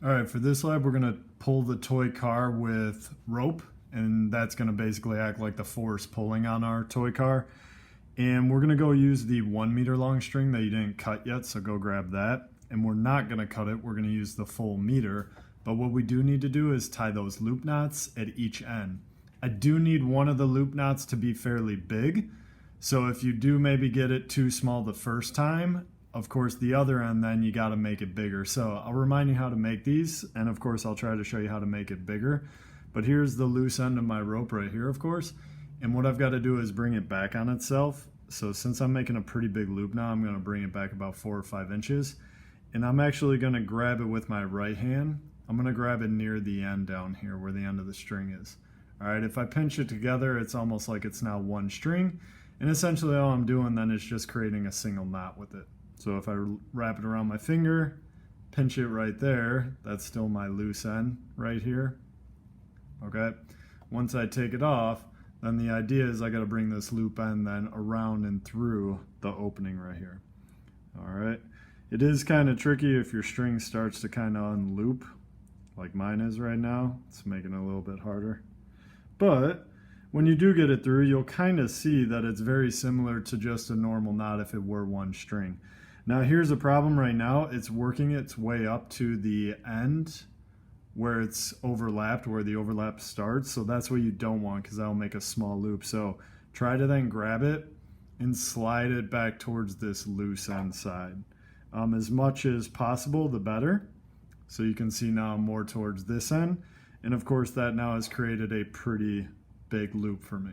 All right, for this lab, we're gonna pull the toy car with rope, and that's gonna basically act like the force pulling on our toy car. And we're gonna go use the 1 meter long string that you didn't cut yet, so go grab that. And we're not gonna cut it, we're gonna use the full meter. But what we do need to do is tie those loop knots at each end. I do need one of the loop knots to be fairly big. So if you do maybe get it too small the first time, of course the other end then you got to make it bigger. So I'll remind you how to make these, and of course I'll try to show you how to make it bigger. But here's the loose end of my rope right here, of course. And what I've got to do is bring it back on itself. So since I'm making a pretty big loop now, I'm going to bring it back about 4 or 5 inches. And I'm actually going to grab it with my right hand. I'm going to grab it near the end down here where the end of the string is. All right, if I pinch it together, it's almost like it's now one string. And essentially all I'm doing then is just creating a single knot with it. So if I wrap it around my finger, pinch it right there, that's still my loose end right here. Okay, once I take it off, then the idea is I got to bring this loop end then around and through the opening right here. All right, it is kind of tricky if your string starts to kind of unloop like mine is right now. It's making it a little bit harder. But when you do get it through, you'll kind of see that it's very similar to just a normal knot if it were one string. Now here's a problem right now. It's working its way up to the end where it's overlapped, where the overlap starts. So that's what you don't want, because that'll make a small loop. So try to then grab it and slide it back towards this loose end side. As much as possible, the better. So you can see now I'm more towards this end. And of course that now has created a pretty big loop for me.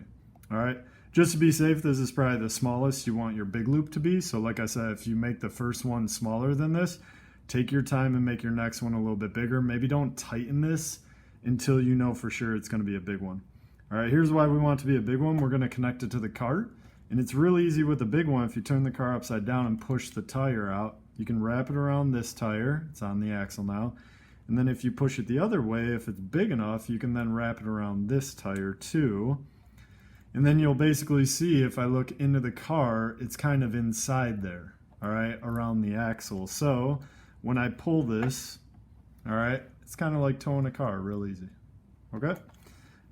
All right, just to be safe, this is probably the smallest you want your big loop to be. So like I said, if you make the first one smaller than this, take your time and make your next one a little bit bigger. Maybe don't tighten this until you know for sure it's going to be a big one. All right, here's why we want it to be a big one. We're going to connect it to the cart, and it's really easy with the big one. If you turn the car upside down and push the tire out, you can wrap it around this tire. It's on the axle now. And then if you push it the other way, if it's big enough, you can then wrap it around this tire too. And then you'll basically see, if I look into the car, it's kind of inside there, all right, around the axle. So when I pull this, all right, it's kind of like towing a car, real easy, okay?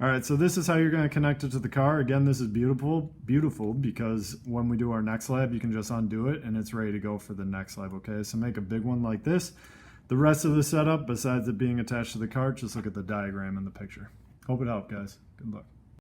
All right, so this is how you're gonna connect it to the car. Again, this is beautiful because when we do our next lab, you can just undo it and it's ready to go for the next lab, okay? So make a big one like this. The rest of the setup, besides it being attached to the cart, just look at the diagram in the picture. Hope it helped, guys. Good luck.